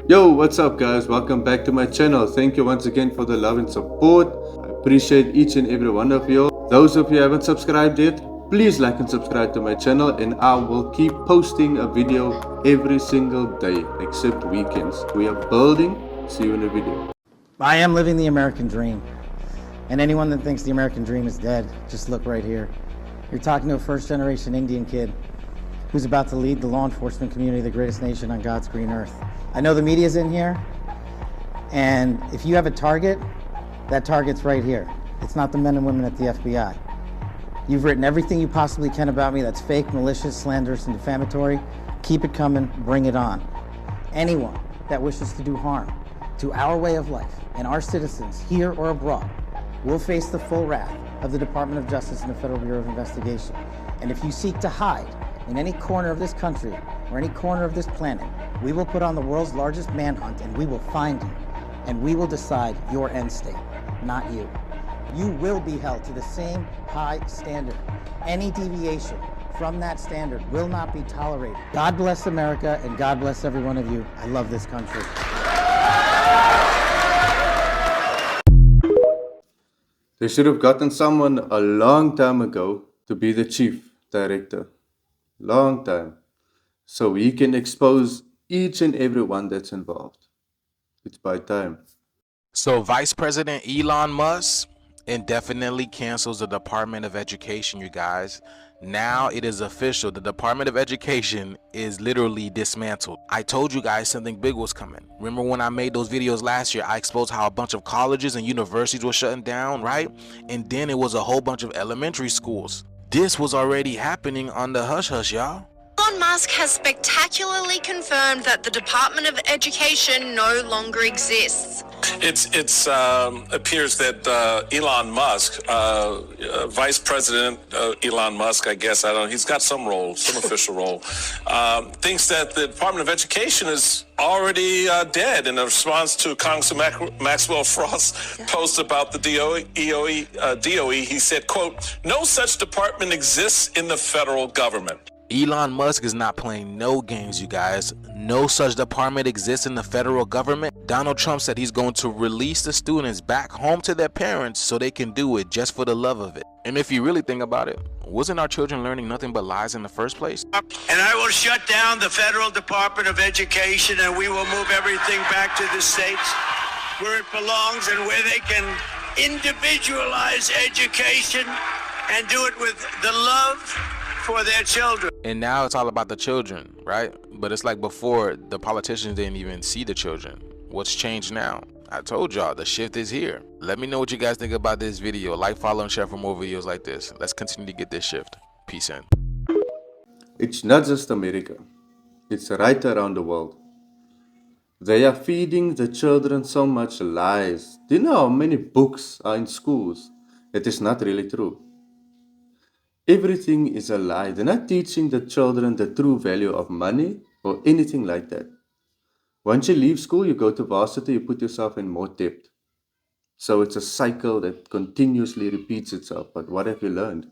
Yo, what's up, guys? Welcome back to my channel. Thank you once again for the love and support. I appreciate each and every one of you. Those of you who haven't subscribed yet, please like and subscribe to my channel, and I will keep posting a video every single day except weekends. We are building. See you in the video. I am living the American dream. And anyone that thinks the American dream is dead, just look right here. You're talking to a first-generation Indian kid who's about to lead the law enforcement community of the greatest nation on God's green earth. I know the media's in here, and if you have a target, that target's right here. It's not the men and women at the FBI. You've written everything you possibly can about me that's fake, malicious, slanderous, and defamatory. Keep it coming, bring it on. Anyone that wishes to do harm to our way of life and our citizens here or abroad will face the full wrath of the Department of Justice and the Federal Bureau of Investigation. And if you seek to hide in any corner of this country or any corner of this planet, we will put on the world's largest manhunt and we will find you. And we will decide your end state, not you. You will be held to the same high standard. Any deviation from that standard will not be tolerated. God bless America and God bless every one of you. I love this country. They should have gotten someone a long time ago to be the chief director. Long time. So he can expose each and every one that's involved. It's by time. So Vice President Elon Musk indefinitely cancels the Department of Education, you guys. Now it is official. The Department of Education is literally dismantled. I told you guys something big was coming. Remember when I made those videos last year, I exposed how a bunch of colleges and universities were shutting down, right? And then it was a whole bunch of elementary schools. This was already happening on the hush hush, y'all. Elon Musk has spectacularly confirmed that the Department of Education no longer exists. It appears that Elon Musk, Vice President Elon Musk, I guess, I don't know, he's got some role, some official role, thinks that the Department of Education is already dead in response to Congressman Maxwell Frost's post about the DOE. He said, quote, "No such department exists in the federal government." Elon Musk is not playing no games, you guys. No such department exists in the federal government. Donald Trump said he's going to release the students back home to their parents so they can do it just for the love of it. And if you really think about it, wasn't our children learning nothing but lies in the first place? And I will shut down the Federal Department of Education, and we will move everything back to the states where it belongs and where they can individualize education and do it with the love for their children. And now it's all about the children, right? But it's like before, the politicians didn't even see the children. What's changed now? I told y'all, the shift is here. Let me know what you guys think about this video. Like, follow, and share for more videos like this. Let's continue to get this shift. Peace in. It's not just America. It's right around the world. They are feeding the children so much lies. Do you know how many books are in schools? It is not really true. Everything is a lie. They're not teaching the children the true value of money or anything like that. Once you leave school, you go to varsity, you put yourself in more debt. So it's a cycle that continuously repeats itself. But what have you learned?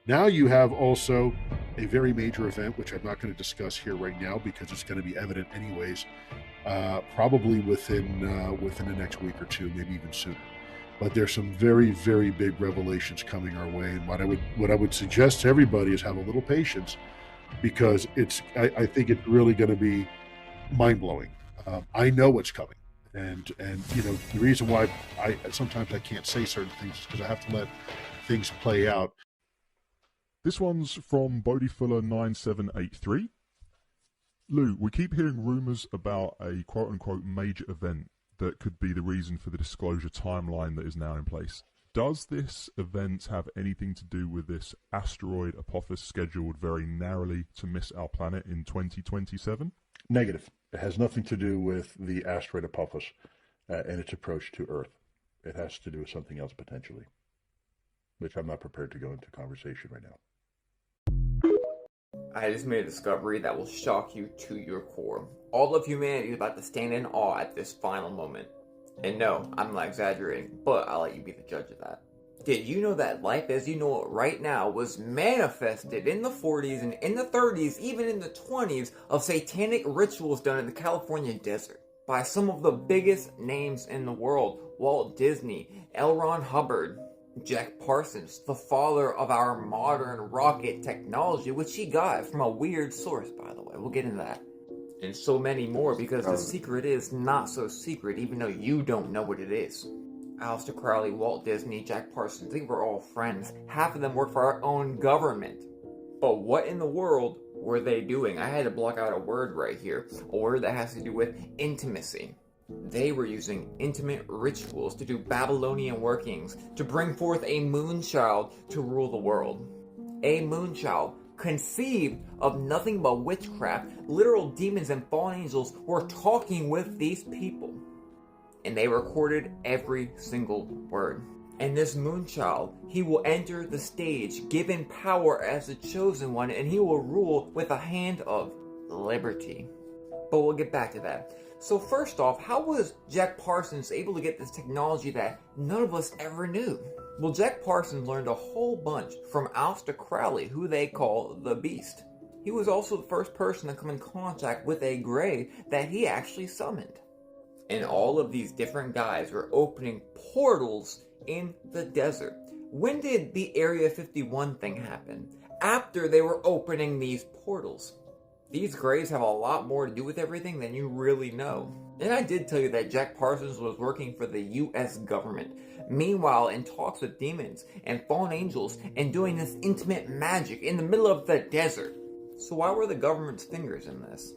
Now you have also a very major event, which I'm not going to discuss here right now because it's going to be evident anyways, probably within the next week or two, maybe even sooner. But there's some very, very big revelations coming our way. And what I would suggest to everybody is have a little patience, because I think it's really going to be mind-blowing. I know what's coming. And you know, the reason why sometimes I can't say certain things is because I have to let things play out. This one's from Bodiefuller 9783. Lou, we keep hearing rumours about a quote-unquote major event that could be the reason for the disclosure timeline that is now in place. Does this event have anything to do with this asteroid Apophis scheduled very narrowly to miss our planet in 2027? Negative. It has nothing to do with the asteroid Apophis and its approach to Earth. It has to do with something else potentially, which I'm not prepared to go into conversation right now. I just made a discovery that will shock you to your core. All of humanity is about to stand in awe at this final moment. And no, I'm not exaggerating, but I'll let you be the judge of that. Did you know that life as you know it right now was manifested in the 40s and in the 30s, even in the 20s, of satanic rituals done in the California desert by some of the biggest names in the world? Walt Disney, L. Ron Hubbard, Jack Parsons, the father of our modern rocket technology, which he got from a weird source, by the way. We'll get into that. And so many more, because the secret is not so secret, even though you don't know what it is. Aleister Crowley, Walt Disney, Jack Parsons, they were all friends. Half of them worked for our own government. But what in the world were they doing? I had to block out a word right here. A word that has to do with intimacy. They were using intimate rituals to do Babylonian workings, to bring forth a moonchild to rule the world. A moonchild, conceived of nothing but witchcraft. Literal demons and fallen angels were talking with these people. And they recorded every single word. And this moonchild, he will enter the stage, given power as the chosen one, and he will rule with a hand of liberty. But we'll get back to that. So first off, how was Jack Parsons able to get this technology that none of us ever knew? Well, Jack Parsons learned a whole bunch from Aleister Crowley, who they call the Beast. He was also the first person to come in contact with a Grey that he actually summoned. And all of these different guys were opening portals in the desert. When did the Area 51 thing happen? After they were opening these portals. These Greys have a lot more to do with everything than you really know. And I did tell you that Jack Parsons was working for the US government. Meanwhile, in talks with demons and fallen angels and doing this intimate magic in the middle of the desert. So why were the government's fingers in this?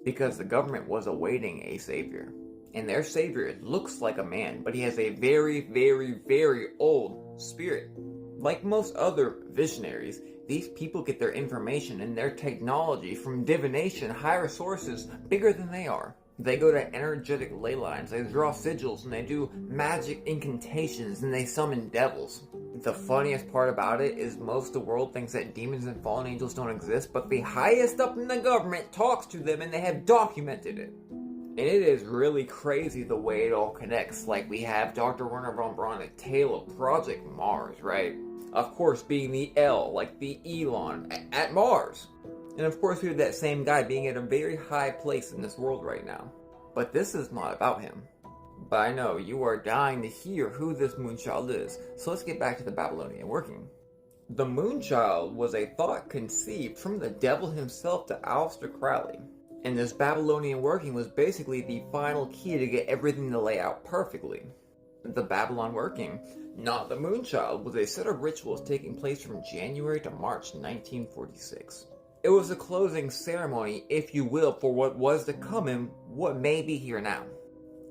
Because the government was awaiting a savior. And their savior looks like a man, but he has a very, very, very old spirit. Like most other visionaries, these people get their information and their technology from divination, higher sources, bigger than they are. They go to energetic ley lines, they draw sigils, and they do magic incantations, and they summon devils. The funniest part about it is most of the world thinks that demons and fallen angels don't exist, but the highest up in the government talks to them and they have documented it. And it is really crazy the way it all connects. Like we have Dr. Werner von Braun, a tale of Project Mars, right? Of course, being the L, like the Elon, at Mars. And of course, we have that same guy being at a very high place in this world right now. But this is not about him. But I know you are dying to hear who this Moonchild is. So let's get back to the Babylonian working. The Moonchild was a thought conceived from the devil himself to Aleister Crowley. And this Babylonian working was basically the final key to get everything to lay out perfectly. The Babylon working, not the Moonchild, was a set of rituals taking place from January to March 1946. It was a closing ceremony, if you will, for what was to come and what may be here now,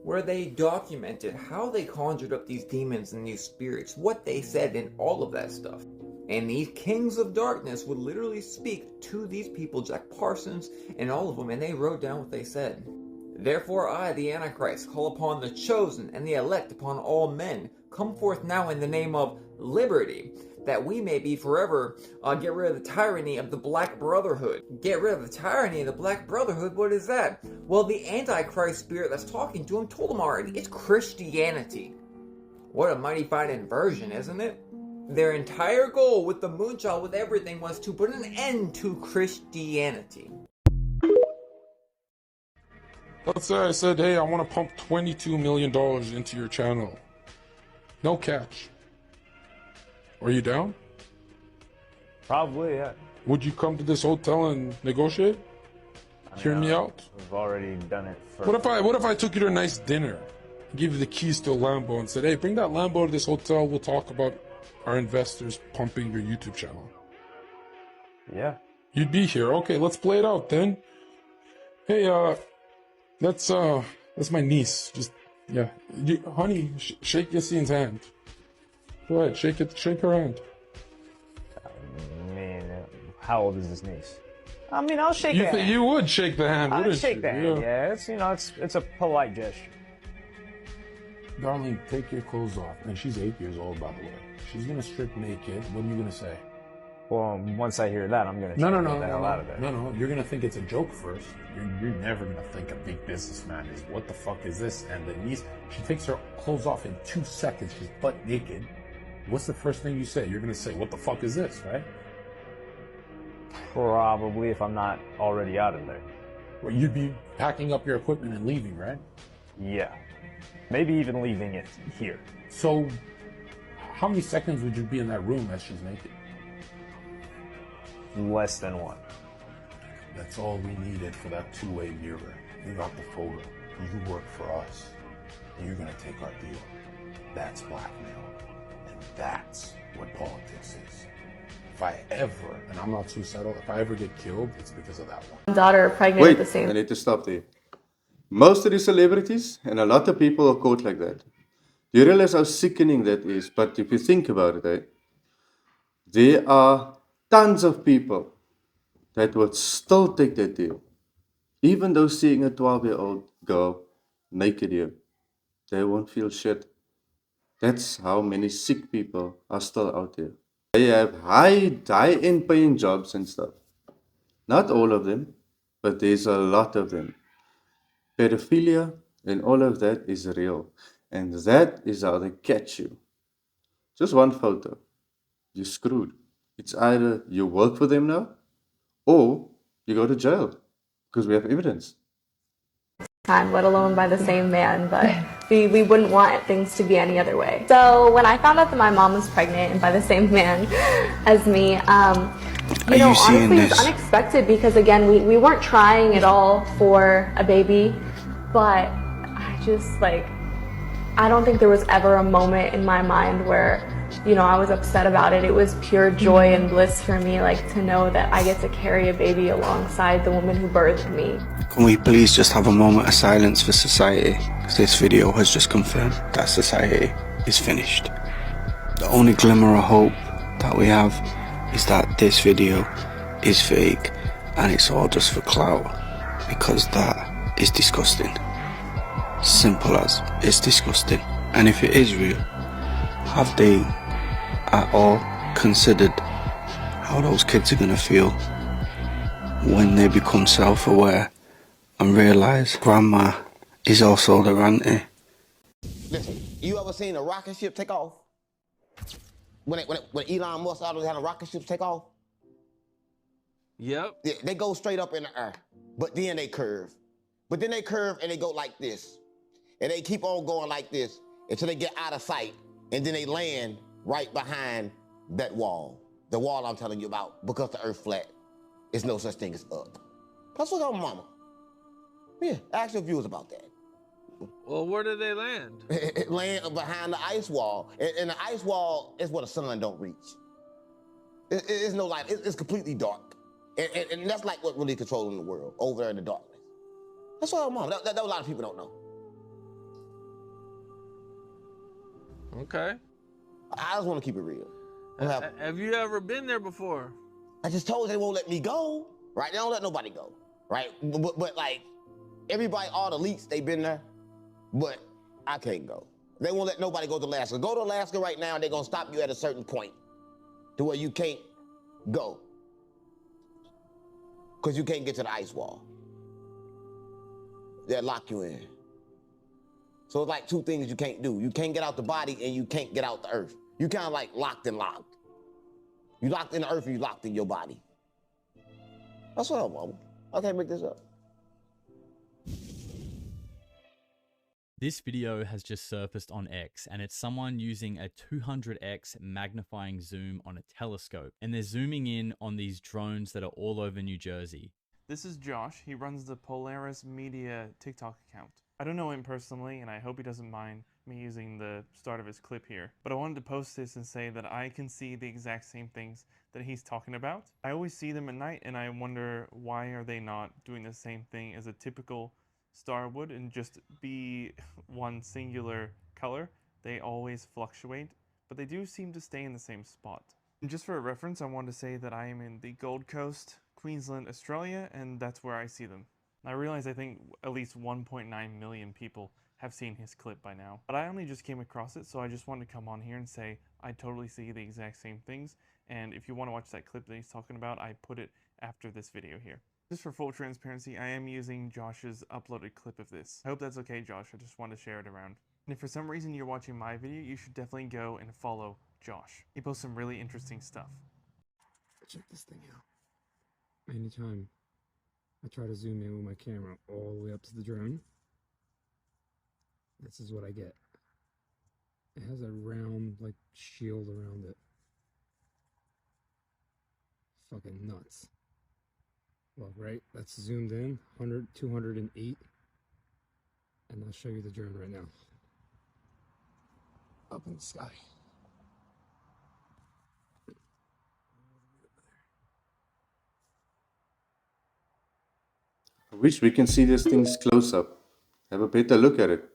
where they documented how they conjured up these demons and these spirits, what they said, and all of that stuff. And these kings of darkness would literally speak to these people, Jack Parsons and all of them, and they wrote down what they said. Therefore I, the Antichrist, call upon the chosen and the elect upon all men, come forth now in the name of liberty, that we may be forever, get rid of the tyranny of the Black Brotherhood. Get rid of the tyranny of the Black Brotherhood, what is that? Well, the Antichrist spirit that's talking to him told him already, it's Christianity. What a mighty fine inversion, isn't it? Their entire goal with the Moonchild, with everything, was to put an end to Christianity. Let's say I said, hey, I want to pump $22 million into your channel. No catch. Are you down? Probably, yeah. Would you come to this hotel and negotiate? Hear me out? We've already done it for... What if I took you to a nice dinner, give you the keys to a Lambo and said, hey, bring that Lambo to this hotel, we'll talk about our investors pumping your YouTube channel? Yeah. You'd be here. Okay, let's play it out then. Hey, that's my niece. Just, yeah. Honey, shake Yassine's hand. Go ahead, shake her hand. I mean, how old is this niece? I mean, I'll shake her hand. You would shake the hand, wouldn't you? I'd shake the hand, yeah. It's a polite gesture. Darling, take your clothes off. And she's 8 years old, by the way. She's gonna strip naked. What are you gonna say? Well, once I hear that, I'm gonna no, out of it. No, you're gonna think it's a joke first. You're never gonna think a big businessman is, what the fuck is this? And the niece, she takes her clothes off in 2 seconds. She's butt naked. what's the first thing you say? You're gonna say, what the fuck is this, right? Probably, if I'm not already out of there. Well, you'd be packing up your equipment and leaving, right? Yeah. Maybe even leaving it here. So, how many seconds would you be in that room as she's naked? Less than one. That's all we needed for that two-way mirror. You got the photo. You work for us. And you're gonna take our deal. That's blackmail. And that's what politics is. If I ever, and I'm not suicidal, if I ever get killed, it's because of that one. Daughter pregnant Wait, at the same I need to stop there. Most of the celebrities and a lot of people are caught like that. You realize how sickening that is, but if you think about it, there are tons of people that would still take that deal. Even though seeing a 12-year-old girl naked here, they won't feel shit. That's how many sick people are still out there. They have high-end paying jobs and stuff. Not all of them, but there's a lot of them. Pedophilia and all of that is real. And that is how they catch you. Just one photo. You're screwed. It's either you work for them now, or you go to jail. Because we have evidence. time, let alone by the same man, but we wouldn't want things to be any other way. So when I found out that my mom was pregnant and by the same man as me, honestly it was unexpected because again, we weren't trying at all for a baby, but I don't think there was ever a moment in my mind where, I was upset about it. It was pure joy and bliss for me, to know that I get to carry a baby alongside the woman who birthed me. Can we please just have a moment of silence for society? Because this video has just confirmed that society is finished. The only glimmer of hope that we have is that this video is fake and it's all just for clout. Because that is disgusting. Simple as, it's disgusting. And if it is real, have they at all considered how those kids are gonna feel when they become self-aware and realise grandma is also their auntie? Listen, you ever seen a rocket ship take off? When Elon Musk always had a rocket ship take off? Yep. They go straight up in the air, but then they curve. But then they curve and they go like this. And they keep on going like this until they get out of sight. And then they land right behind that wall. The wall I'm telling you about, because the earth flat. There's no such thing as up. Let's look at mama. Yeah, ask your viewers about that. Well, where did they land? It land behind the ice wall. And the ice wall is where the sun don't reach. It's no light, it's completely dark. And that's like what really controlling the world, over there in the darkness. That's what mama, that a lot of people don't know. Okay. I just want to keep it real. Have you ever been there before? I just told you they won't let me go, right? They don't let nobody go, right? But everybody, all the elites, they been there, but I can't go. They won't let nobody go to Alaska. Go to Alaska right now, and they're gonna stop you at a certain point to where you can't go. Because you can't get to the ice wall. They'll lock you in. So it's like two things you can't do. You can't get out the body and you can't get out the earth. You kind of like locked and locked. You locked in the earth and you locked in your body. That's what I'm on. I can't make this up. This video has just surfaced on X, and it's someone using a 200x magnifying zoom on a telescope, and they're zooming in on these drones that are all over New Jersey. This is Josh. He runs the Polaris Media TikTok account. I don't know him personally, and I hope he doesn't mind me using the start of his clip here, but I wanted to post this and say that I can see the exact same things that he's talking about. I always see them at night, and I wonder why are they not doing the same thing as a typical star would and just be one singular color. They always fluctuate, but they do seem to stay in the same spot. And just for a reference, I want to say that I am in the Gold Coast, Queensland, Australia, and that's where I see them. I realize I think at least 1.9 million people have seen his clip by now, but I only just came across it, so I just wanted to come on here and say I totally see the exact same things, and if you want to watch that clip that he's talking about, I put it after this video here. Just for full transparency, I am using Josh's uploaded clip of this. I hope that's okay, Josh. I just wanted to share it around. And if for some reason you're watching my video, you should definitely go and follow Josh. He posts some really interesting stuff. Check this thing out. Anytime I try to zoom in with my camera all the way up to the drone, this is what I get. It has a round, like, shield around it. Fucking nuts. Well, right, that's zoomed in, 100, 208. And I'll show you the drone right now. Up in the sky. I wish we can see these things close up. Have a better look at it.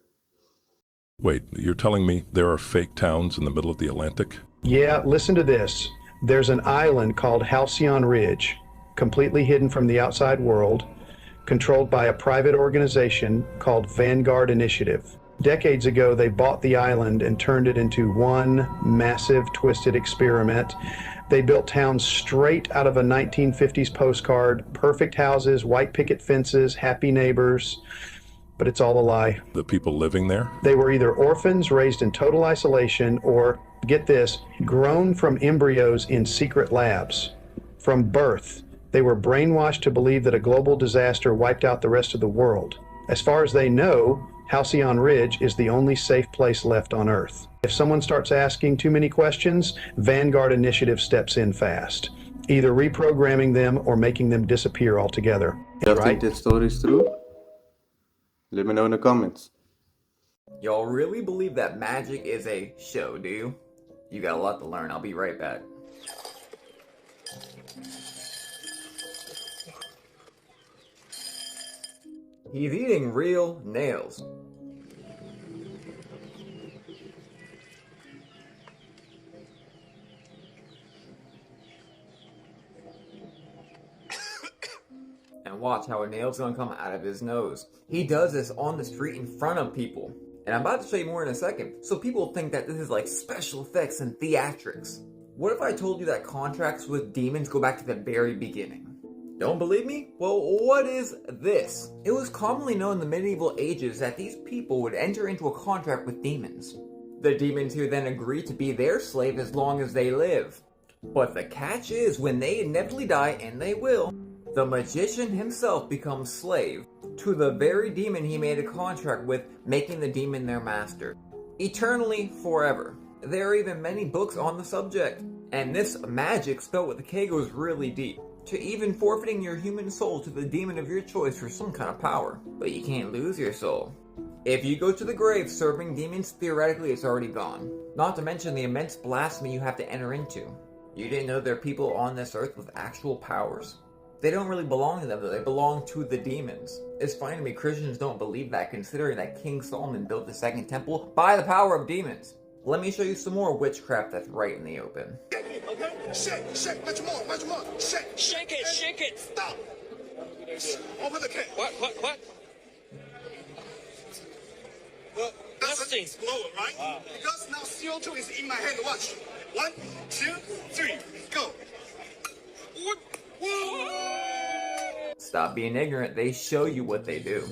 Wait, you're telling me there are fake towns in the middle of the Atlantic? Yeah, listen to this. There's an island called Halcyon Ridge, completely hidden from the outside world, controlled by a private organization called Vanguard Initiative. Decades ago, they bought the island and turned it into one massive, twisted experiment. They built towns straight out of a 1950s postcard, perfect houses, white picket fences, happy neighbors, but it's all a lie. The people living there? They were either orphans raised in total isolation or, get this, grown from embryos in secret labs. From birth, they were brainwashed to believe that a global disaster wiped out the rest of the world. As far as they know, Halcyon Ridge is the only safe place left on Earth. If someone starts asking too many questions, Vanguard Initiative steps in fast, either reprogramming them or making them disappear altogether. Do you think that story is true? Let me know in the comments. Y'all really believe that magic is a show, do you? You got a lot to learn. I'll be right back. He's eating real nails. And watch how a nail's gonna come out of his nose. He does this on the street in front of people. And I'm about to show you more in a second, so people think that this is like special effects and theatrics. What if I told you that contracts with demons go back to the very beginning? Don't believe me? Well, what is this? It was commonly known in the medieval ages that these people would enter into a contract with demons. The demons here then agree to be their slave as long as they live. But the catch is, when they inevitably die, and they will, the magician himself becomes slave to the very demon he made a contract with, making the demon their master. Eternally, forever. There are even many books on the subject. And this magic, spelled with a K, goes really deep, to even forfeiting your human soul to the demon of your choice for some kind of power. But you can't lose your soul. If you go to the grave serving demons, theoretically it's already gone. Not to mention the immense blasphemy you have to enter into. You didn't know there are people on this earth with actual powers. They don't really belong to them, though. They belong to the demons. It's funny to me Christians don't believe that, considering that King Solomon built the second temple by the power of demons. Let me show you some more witchcraft that's right in the open. Okay, shake, much more, shake it, stop. Open the cake. What? Well, that's a slower, right? Wow. Because now CO2 is in my hand, watch. 1, 2, 3, go. Stop being ignorant, they show you what they do.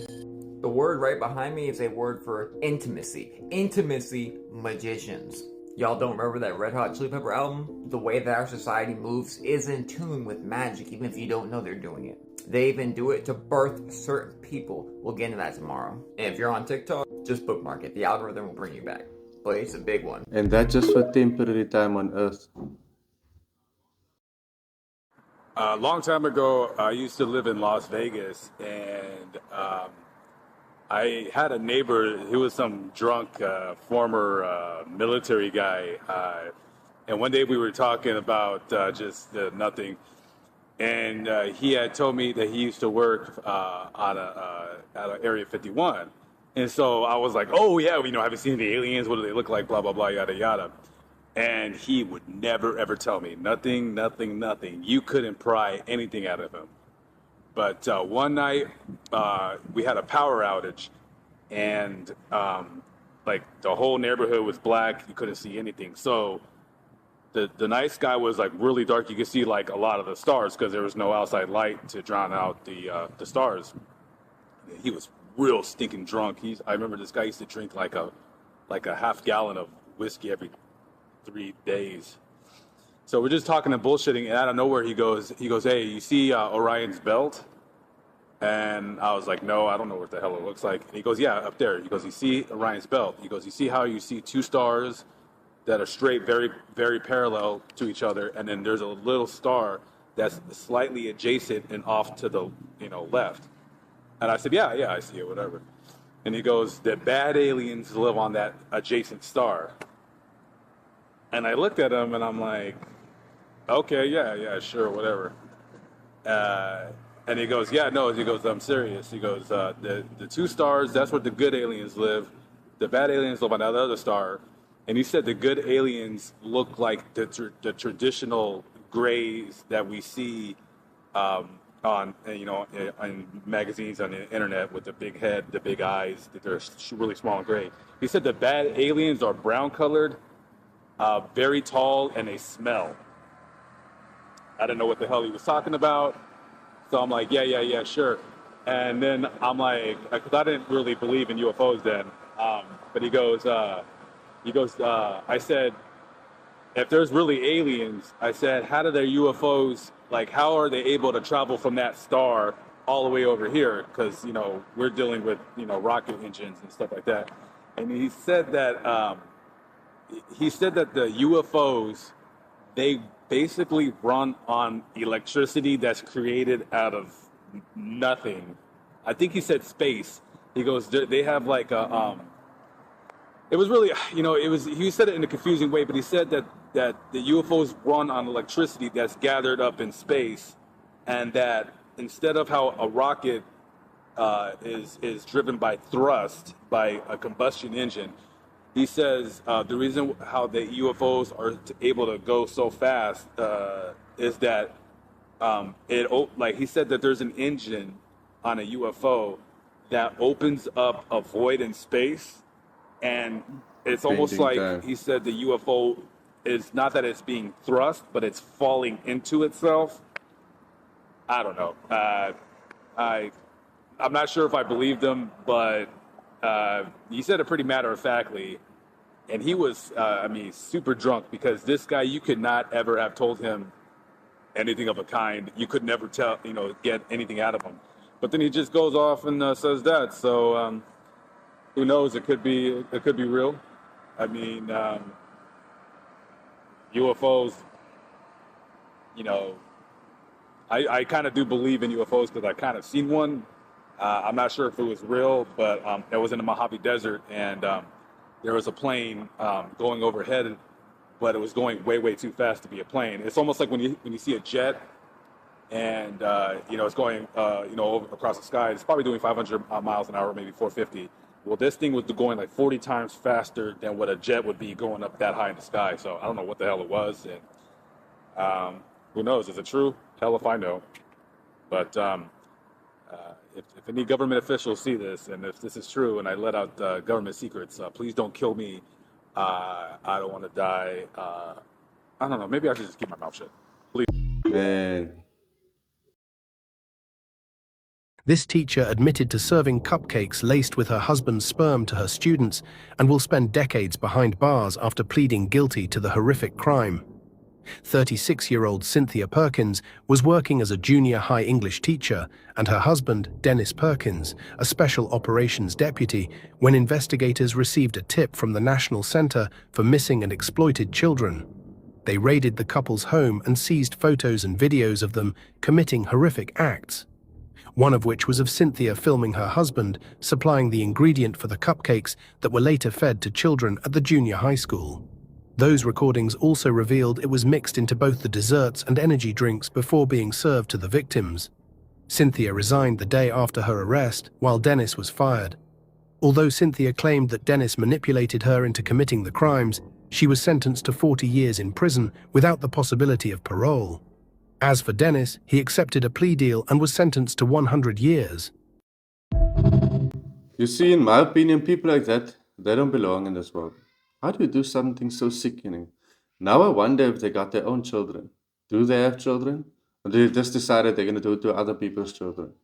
The word right behind me is a word for intimacy. Intimacy magicians. Y'all don't remember that Red Hot Chili Pepper album? The way that our society moves is in tune with magic, even if you don't know they're doing it. They even do it to birth certain people. We'll get into that tomorrow. And if you're on TikTok, just bookmark it. The algorithm will bring you back. But it's a big one. And that's just for temporary time on Earth. A long time ago, I used to live in Las Vegas, and I had a neighbor. He was some drunk former military guy, and one day we were talking about just nothing, and he had told me that he used to work at Area 51, and so I was like, oh yeah, have you seen the aliens? What do they look like? Blah blah blah, yada yada. And he would never, ever tell me. Nothing. You couldn't pry anything out of him. But one night, we had a power outage. And, the whole neighborhood was black. You couldn't see anything. So the night sky was, really dark. You could see, a lot of the stars because there was no outside light to drown out the stars. He was real stinking drunk. I remember this guy used to drink, like a half gallon of whiskey every 3 days. So we're just talking and bullshitting, and out of nowhere he goes, hey, you see Orion's belt? And I was like, no, I don't know what the hell it looks like. And he goes, yeah, up there. He goes, you see Orion's belt? He goes, you see how you see two stars that are straight, very, very parallel to each other, and then there's a little star that's slightly adjacent and off to the left. And I said, yeah, I see it, whatever. And he goes, the bad aliens live on that adjacent star. And I looked at him and I'm like, okay, yeah, sure, whatever. And he goes, yeah, no, he goes, I'm serious. He goes, the two stars, that's where the good aliens live. The bad aliens live on that other star. And he said the good aliens look like the traditional grays that we see on in magazines, on the internet, with the big head, the big eyes, that they're really small and gray. He said the bad aliens are brown colored, very tall, and they smell. I didn't know what the hell he was talking about. So I'm like, yeah, sure. And then I'm like, because I didn't really believe in UFOs then. But he goes, I said, if there's really aliens, I said, how do their UFOs, like, how are they able to travel from that star all the way over here? Because, we're dealing with, rocket engines and stuff like that. And he said that the UFOs, they basically run on electricity that's created out of nothing. I think he said space. He goes, they have like a, it was really, he said it in a confusing way, but he said that the UFOs run on electricity that's gathered up in space, and that instead of how a rocket is driven by thrust, by a combustion engine, he says the reason how the UFOs are able to go so fast is that like he said that there's an engine on a UFO that opens up a void in space, and it's almost like he said the UFO is not that it's being thrust, but it's falling into itself. I don't know. I'm not sure if I believed him, but he said it pretty matter-of-factly. And he was, super drunk, because this guy, you could not ever have told him anything of a kind. You could never tell, get anything out of him. But then he just goes off and says that. So who knows? It could be real. I mean, UFOs. I kind of do believe in UFOs because I kind of seen one. I'm not sure if it was real, but it was in the Mojave Desert, and there was a plane going overhead, but it was going way, way too fast to be a plane. It's almost like when you see a jet, and it's going over across the sky. It's probably doing 500 miles an hour, maybe 450. Well, this thing was going like 40 times faster than what a jet would be going up that high in the sky. So I don't know what the hell it was, and who knows? Is it true? Hell if I know. But if any government officials see this, and if this is true, and I let out government secrets, please don't kill me. I don't want to die. I don't know. Maybe I should just keep my mouth shut. Please. Man. This teacher admitted to serving cupcakes laced with her husband's sperm to her students and will spend decades behind bars after pleading guilty to the horrific crime. 36-year-old Cynthia Perkins was working as a junior high English teacher, and her husband, Dennis Perkins, a special operations deputy, when investigators received a tip from the National Center for Missing and Exploited Children. They raided the couple's home and seized photos and videos of them committing horrific acts, one of which was of Cynthia filming her husband supplying the ingredient for the cupcakes that were later fed to children at the junior high school. Those recordings also revealed it was mixed into both the desserts and energy drinks before being served to the victims. Cynthia resigned the day after her arrest, while Dennis was fired. Although Cynthia claimed that Dennis manipulated her into committing the crimes, she was sentenced to 40 years in prison without the possibility of parole. As for Dennis, he accepted a plea deal and was sentenced to 100 years. You see, in my opinion, people like that, they don't belong in this world. How do you do something so sickening? Now I wonder if they got their own children. Do they have children? Or they just decided they're going to do it to other people's children?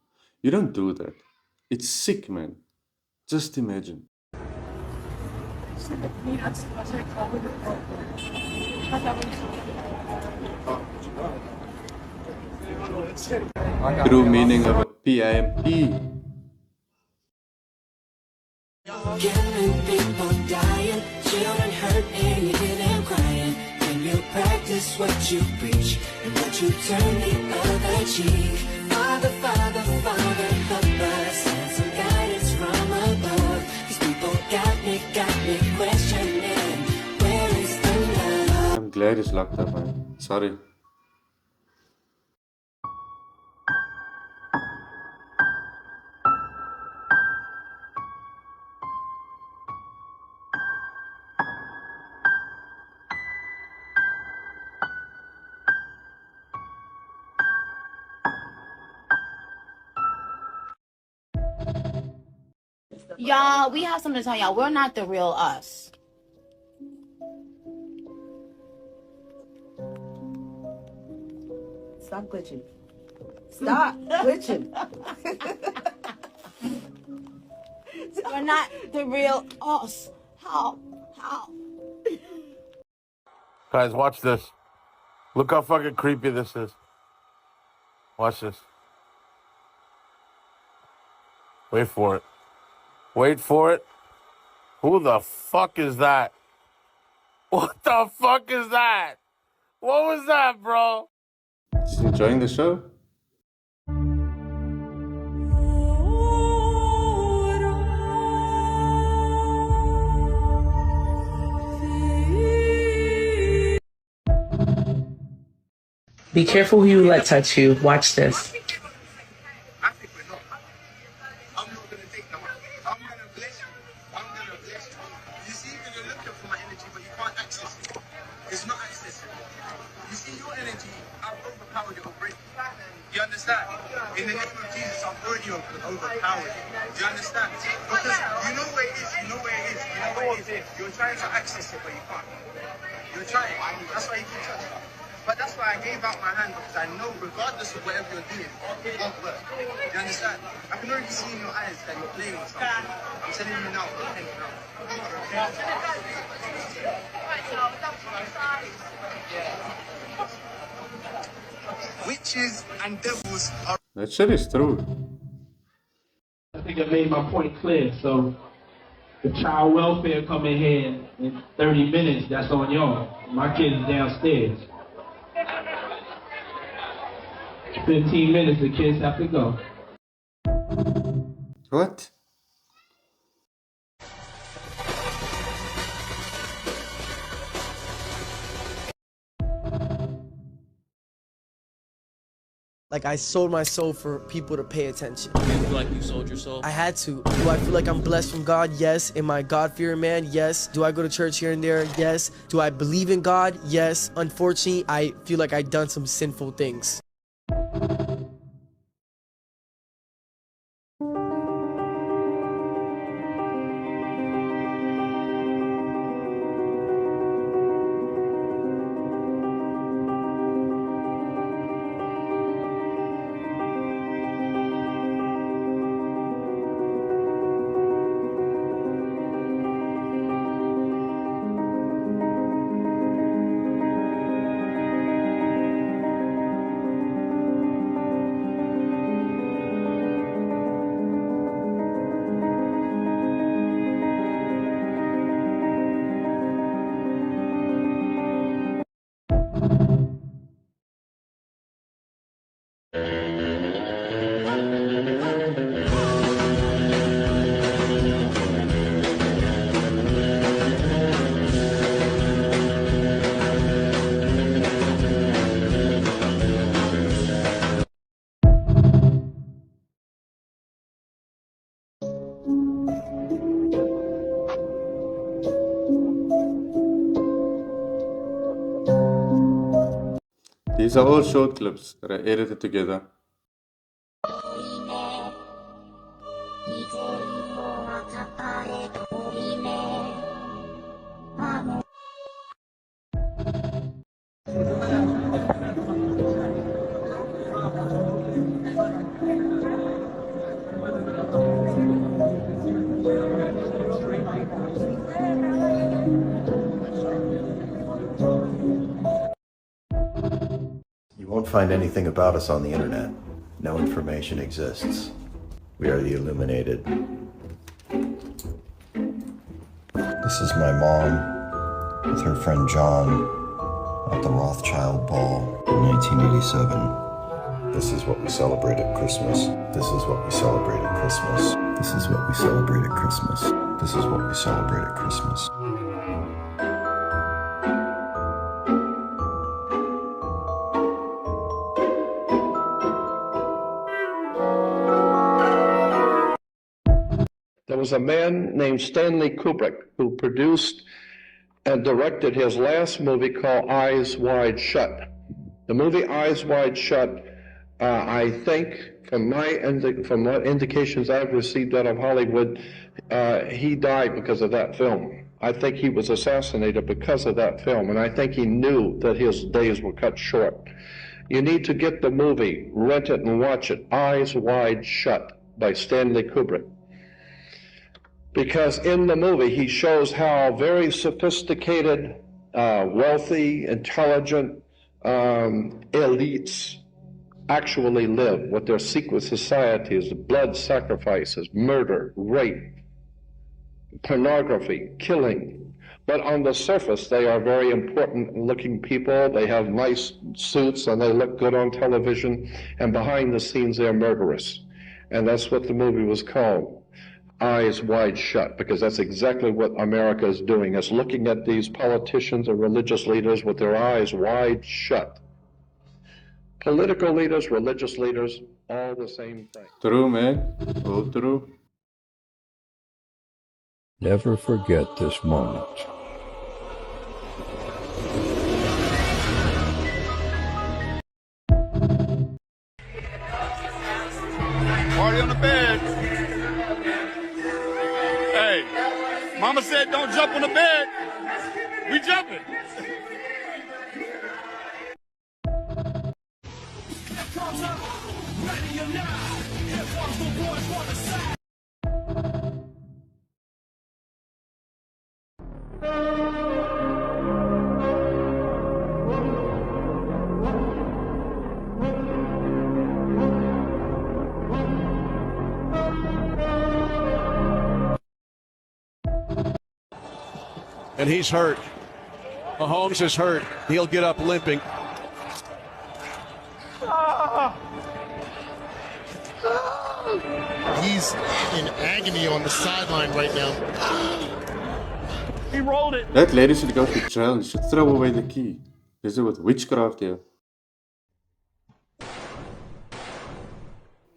You don't do that. It's sick, man. Just imagine. True meaning of a PIMP. Killing people dying, children hurt and you hear them crying. Can you practice what you preach and what you turn the other cheek? Father, Father, Father, help us and some guidance from above. These people got me questioning, where is the love? I'm glad it's locked up, man. Sorry. Y'all, we have something to tell y'all. We're not the real us. Stop glitching. Stop glitching. We're not the real us. How? Guys, watch this. Look how fucking creepy this is. Watch this. Wait for it. Wait for it. Who the fuck is that? What the fuck is that? What was that, bro? She's enjoying the show? Be careful who you let touch you. Watch this. It's not accessible. You see, your energy, I've overpowered it already. You understand? In the name of Jesus, I've already overpowered it. Do you understand? Because you know where it is, you know where it is, you know where it is. You're trying to access it, but you can't. You're trying. That's why you keep touching it. But that's why I gave out my hand, because I know regardless of whatever you're doing, it won't work. You understand? I can already see in your eyes that you're playing with something. I'm telling you now, repent now. Witches and devils are... That shit is true. I think I made my point clear. So, if child welfare come in here in 30 minutes, that's on y'all. My kid is downstairs. 15 minutes, the kids have to go. What? Like, I sold my soul for people to pay attention. Do you feel like you sold your soul? I had to. Do I feel like I'm blessed from God? Yes. Am I a God-fearing man? Yes. Do I go to church here and there? Yes. Do I believe in God? Yes. Unfortunately, I feel like I've done some sinful things. These are all short clips that are edited together. find anything about us on the internet. No information exists. We are the Illuminated. This is my mom with her friend John at the Rothschild Ball in 1987. This is what we celebrate at Christmas. This is what we celebrate at Christmas. This is what we celebrate at Christmas. This is what we celebrate at Christmas. There was a man named Stanley Kubrick who produced and directed his last movie called Eyes Wide Shut. The movie Eyes Wide Shut, I think, from what indications I've received out of Hollywood, he died because of that film. I think he was assassinated because of that film, and I think he knew that his days were cut short. You need to get the movie, rent it and watch it, Eyes Wide Shut by Stanley Kubrick. Because in the movie, he shows how very sophisticated, wealthy, intelligent elites actually live, what their secret societies, blood sacrifices, murder, rape, pornography, killing. But on the surface, they are very important looking people. They have nice suits and they look good on television. And behind the scenes, they're murderous. And that's what the movie was called. Eyes Wide Shut, because that's exactly what America is doing. It's looking at these politicians and religious leaders with their eyes wide shut. Political leaders, religious leaders, all the same thing. True, man. All true. Never forget this moment. Party on the bed. Hey, Mama said don't jump on the bed. We jumping. And he's hurt. Mahomes is hurt. He'll get up limping. He's in agony on the sideline right now. He rolled it. That lady should go to jail and should throw away the key. This is with witchcraft here.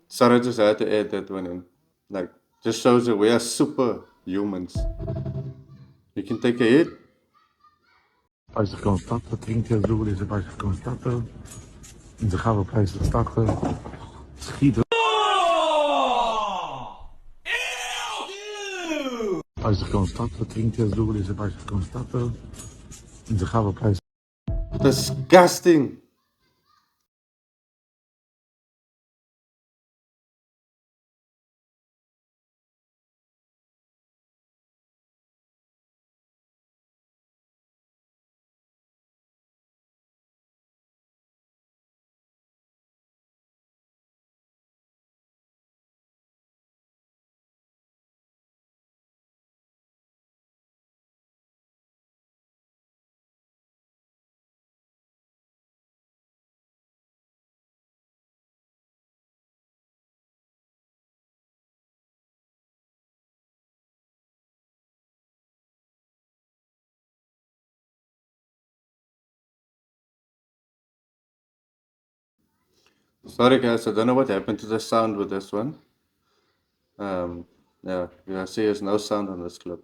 Sarah just had to add that one in. Like, just shows that we are superhumans. You can take a hit. Als je kan starten, drinkt je zo, dus als je kan starten. En dan gaan we prijzen starten. Schieten. Als je kan starten, drinkt je zo, dus als je kan starten. En dan gaan we prijzen. Disgusting. Sorry guys, I don't know what happened to the sound with this one. Yeah, you see there's no sound on this clip.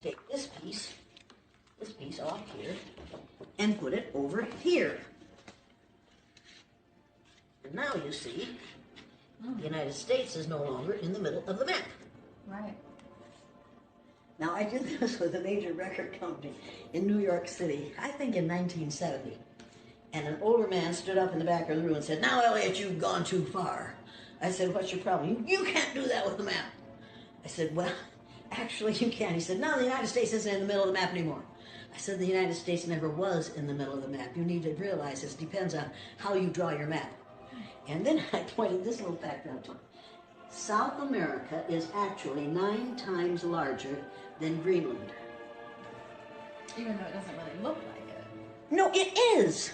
Take this piece off here, and put it over here. And now you see, the United States is no longer in the middle of the map. Right. Now, I did this with a major record company in New York City, I think in 1970. And an older man stood up in the back of the room and said, "Now, Elliot, you've gone too far." I said, "What's your problem?" You can't do that with the map." I said, "Well, actually you can." He said, "No, the United States isn't in the middle of the map anymore." I said, "The United States never was in the middle of the map. You need to realize this depends on how you draw your map." And then I pointed this little fact out to him. South America is actually 9 times larger than Greenland. Even though it doesn't really look like it. No, it is.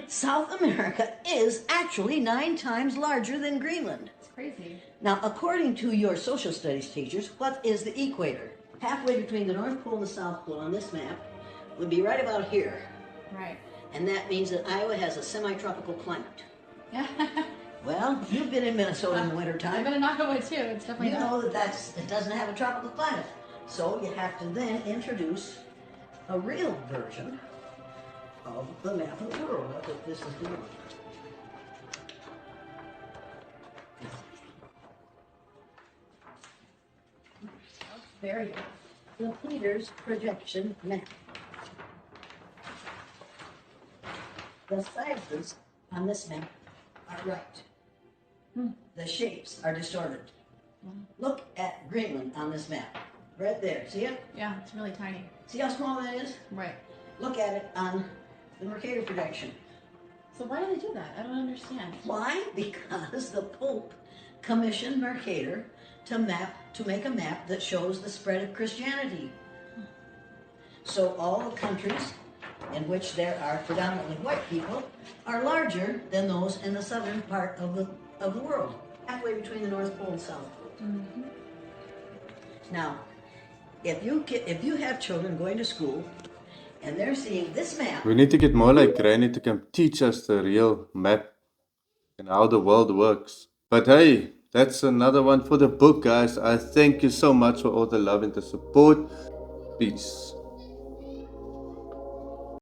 South America is actually 9 times larger than Greenland. It's crazy. Now, according to your social studies teachers, what is the equator? Halfway between the North Pole and the South Pole on this map would be right about here. Right. And that means that Iowa has a semi-tropical climate. Well, you've been in Minnesota in the wintertime. I've been in Iowa too. It's definitely You know that it doesn't have a tropical climate. So you have to then introduce a real version of the map of the world. That's what this is doing. very good. The Peters projection map. The sizes on this map are right. The shapes are distorted. Look at Greenland on this map. Right there. See it? Yeah, it's really tiny. See how small that is? Right. Look at it on the Mercator projection. So why do they do that? I don't understand. Why? Because the Pope commissioned Mercator to make a map that shows the spread of Christianity. So all the countries in which there are predominantly white people are larger than those in the southern part of the world, halfway between the North Pole and South Pole. Mm-hmm. Now, if you have children going to school and they're seeing this map, we need to get more like Granny to come teach us the real map and how the world works. But hey, that's another one for the book, guys. I thank you so much for all the love and the support. Peace.